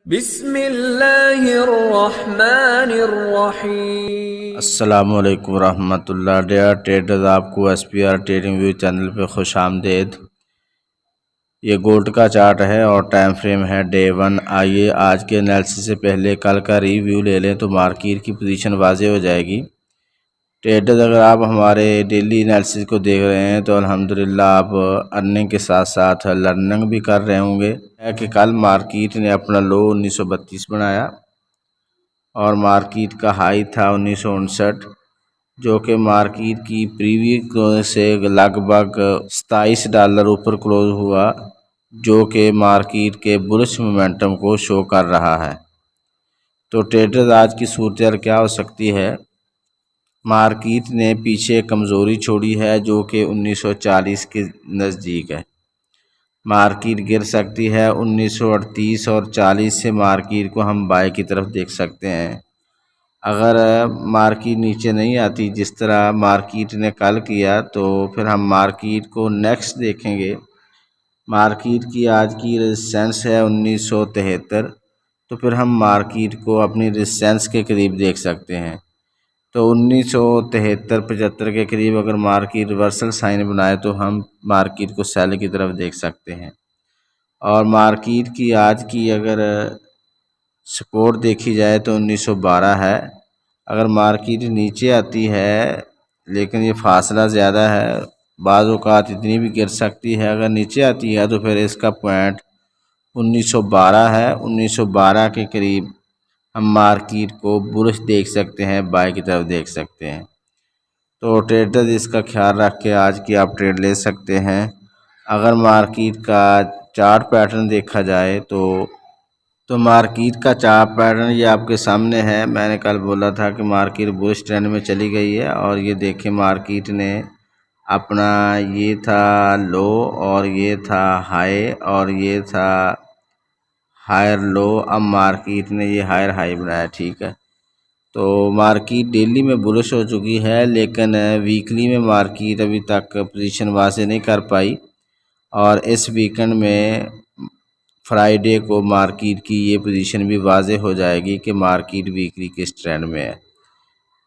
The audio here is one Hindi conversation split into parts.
बिस्मिल्लाहिर्रहमानिर्रहीम। अस्सलामुअलैकुम रहमतुल्लाह। डियर ट्रेडर्स, आपको SPR ट्रेडिंग व्यू चैनल पे खुश आमदेद। ये गोल्ड का चार्ट है और टाइम फ्रेम है डे 1। आइए आज के एनालिसिस से पहले कल का रिव्यू ले लें तो मार्केट की पोजीशन वाज़ेह हो जाएगी। ट्रेडर्स, अगर आप हमारे डेली एनालिसिस को देख रहे हैं तो अल्हम्दुलिल्लाह आप अर्निंग के साथ साथ लर्निंग भी कर रहे होंगे। है कि कल मार्केट ने अपना लो 1932 बनाया और मार्केट का हाई था 1959, जो कि मार्केट की प्रीवियस से लगभग $27 ऊपर क्लोज हुआ, जो कि मार्केट के बुलिश मोमेंटम को शो कर रहा है। तो ट्रेडर्स, आज की सूरत क्या हो सकती है? मार्केट ने पीछे कमज़ोरी छोड़ी है जो कि 1940 के नज़दीक है। मार्केट गिर सकती है 1938 और 40 से मार्केट को हम बाय की तरफ देख सकते हैं। अगर मार्केट नीचे नहीं आती जिस तरह मार्केट ने कल किया तो फिर हम मार्केट को नेक्स्ट देखेंगे। मार्केट की आज की रेजिस्टेंस है 1973, तो फिर हम मार्केट को अपनी रेजिस्टेंस के करीब देख सकते हैं। तो 1973-75 के करीब अगर मार्केट रिवर्सल साइन बनाए तो हम मार्केट को सेल की तरफ देख सकते हैं। और मार्केट की आज की अगर सपोर्ट देखी जाए तो 1912 है। अगर मार्केट नीचे आती है, लेकिन ये फासला ज़्यादा है, बाज़ औक़ात इतनी भी गिर सकती है। अगर नीचे आती है तो फिर इसका पॉइंट 1912 है। 1912 के करीब हम मार्केट को बुलिश देख सकते हैं, बाय की तरफ देख सकते हैं। तो ट्रेडर्स, इसका ख्याल रख के आज की आप ट्रेड ले सकते हैं। अगर मार्केट का चार्ट पैटर्न देखा जाए तो मार्केट का चार्ट पैटर्न ये आपके सामने है। मैंने कल बोला था कि मार्केट बुलिश ट्रेंड में चली गई है और ये देखें मार्केट ने अपना ये था लो और ये था हाई और ये था हायर लो। अब मार्केट ने ये हायर हाई बनाया, ठीक है। तो मार्केट डेली में बुलिश हो चुकी है, लेकिन वीकली में मार्केट अभी तक पोजीशन वाज़ेह नहीं कर पाई और इस वीकेंड में फ्राइडे को मार्केट की ये पोजीशन भी वाज़ेह हो जाएगी कि मार्केट वीकली किस ट्रेंड में है।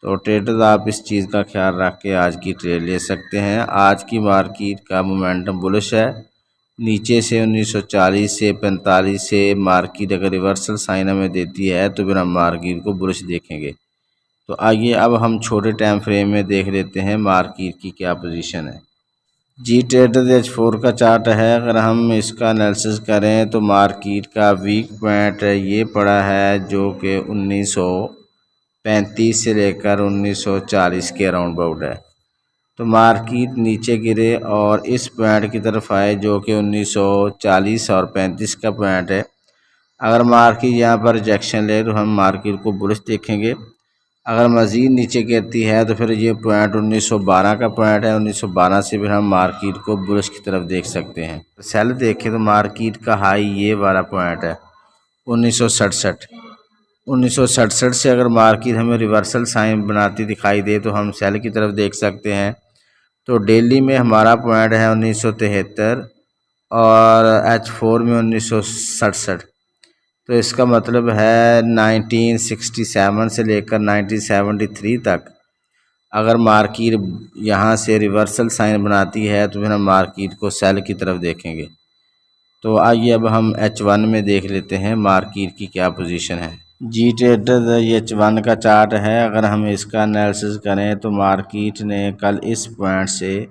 तो ट्रेडर्स, आप इस चीज़ का ख्याल रख के आज की ट्रेड ले सकते हैं। आज की मार्केट का मोमेंटम बुलिश है। नीचे से 1940 से 45 से मार्केट अगर रिवर्सल साइन हमें देती है तो फिर हम मार्केट को बुलिश देखेंगे। तो आइए अब हम छोटे टाइम फ्रेम में देख लेते हैं मार्केट की क्या पोजीशन है। जी ट्रेडर्स, H4 का चार्ट है। अगर हम इसका एनालिसिस करें तो मार्केट का वीक पॉइंट ये पड़ा है जो कि 1935 से लेकर 1940 के अराउंड अबाउट है। तो मार्केट नीचे गिरे और इस पॉइंट की तरफ आए जो कि 1940 और 35 का पॉइंट है। अगर मार्केट यहाँ पर रिजेक्शन ले तो हम मार्केट को बुलिश देखेंगे। अगर मज़ीद नीचे गिरती है तो फिर ये पॉइंट 1912 का पॉइंट है। 1912 से फिर हम मार्केट को बुलिश की तरफ देख सकते हैं। सेल देखें तो मार्केट का हाई ये वाला पॉइंट है 1967। 1967 से अगर मार्केट हमें रिवर्सल साइन बनाती दिखाई दे तो हम सेल की तरफ देख सकते हैं। तो डेली में हमारा पॉइंट है 1973 और H4 में 1967। तो इसका मतलब है 1967 से लेकर 1973 तक अगर मार्केट यहाँ से रिवर्सल साइन बनाती है तो फिर हम मार्केट को सेल की तरफ देखेंगे। तो आइए अब हम H1 में देख लेते हैं मार्केट की क्या पोजीशन है। जी ट्रेडर्स, ये H1 का चार्ट है। अगर हम इसका एनालिसिस करें तो मार्केट ने कल इस पॉइंट से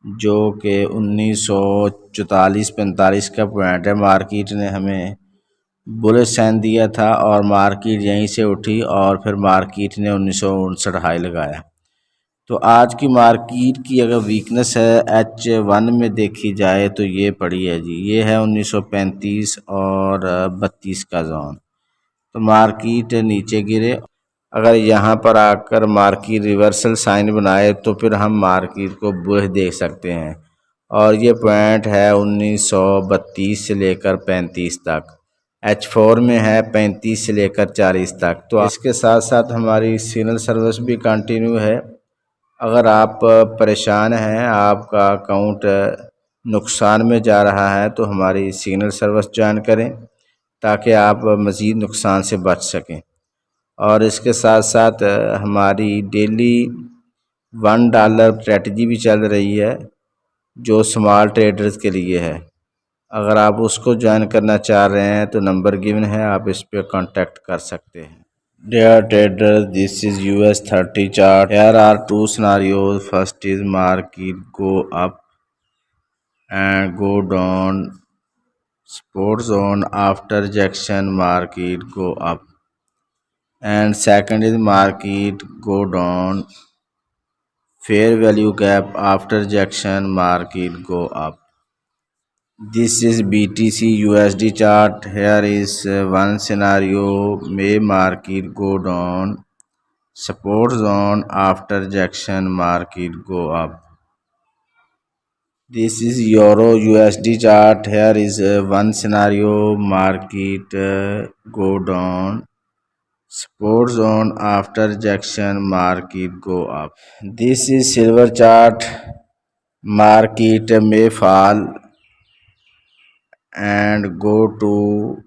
जो कि 1944-45 का पॉइंट है, मार्केट ने हमें बुलिश साइन दिया था और मार्केट यहीं से उठी और फिर मार्केट ने 1959 हाई लगाया। तो आज की मार्केट की अगर वीकनेस है H1 में देखी जाए तो ये पड़ी है जी, ये है 1935 और 32 का जोन। तो मार्केट नीचे गिरे, अगर यहाँ पर आकर मार्केट रिवर्सल साइन बनाए तो फिर हम मार्केट को बुलिश देख सकते हैं और ये पॉइंट है 1932 से लेकर 35 तक। H4 में है 35 से लेकर 40 तक। तो इसके साथ साथ हमारी सिग्नल सर्विस भी कंटिन्यू है। अगर आप परेशान हैं, आपका अकाउंट नुकसान में जा रहा है तो हमारी सिग्नल सर्विस ज्वाइन करें। ताकि आप मज़ीद नुकसान से बच सकें। और इसके साथ साथ हमारी डेली $1 स्ट्रेटजी भी चल रही है जो स्मॉल ट्रेडर्स के लिए है। अगर आप उसको ज्वाइन करना चाह रहे हैं तो नंबर गिवन है, आप इस पर कांटेक्ट कर सकते हैं। Dear traders, this is US 30 chart. Here are two scenarios. First is market go up and go down. Support zone after rejection, market go up. And second is market go down. Fair value gap after rejection, market go up. This is BTC USD chart. Here is one scenario, may market go down. Support zone after rejection, market go up. This is Euro USD chart. Here is one scenario, market go down. Support zone after rejection, market go up. This is silver chart. Market may fall and go to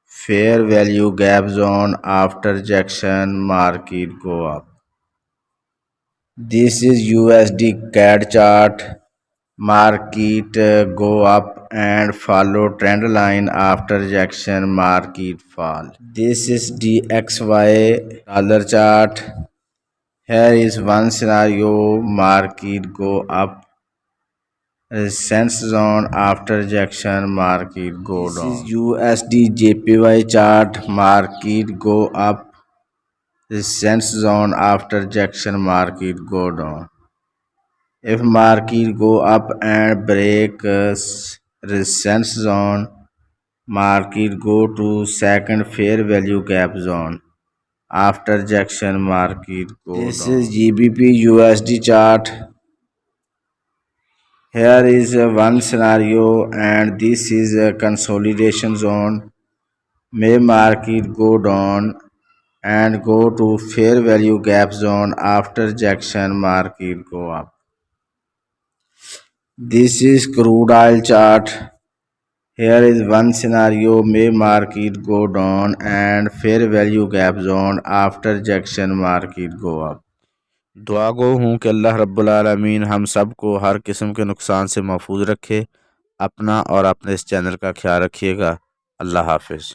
fair value gap zone after rejection, market go up. This is USD CAD chart. Market go up and follow trend line after rejection, market fall. This is DXY dollar chart. Here is one scenario, market go up. Resistance zone after rejection, market go down. This is USD JPY chart. Market go up. Resistance zone after rejection, market go down. If market go up and break resistance zone, market go to second fair value gap zone. After rejection, market go down. This is GBP USD chart. Here is one scenario and this is a consolidation zone. May market go down and go to fair value gap zone. After rejection, market go up. This is crude oil chart. Here is one scenario, may market go down and fair value gap zone. After rejection, market go up. दुआ गो हूँ कि अल्लाह रब्बुल आलमीन हम सब को हर किस्म के नुकसान से महफूज रखे। अपना और अपने इस चैनल का ख्याल रखिएगा। अल्लाह हाफिज़।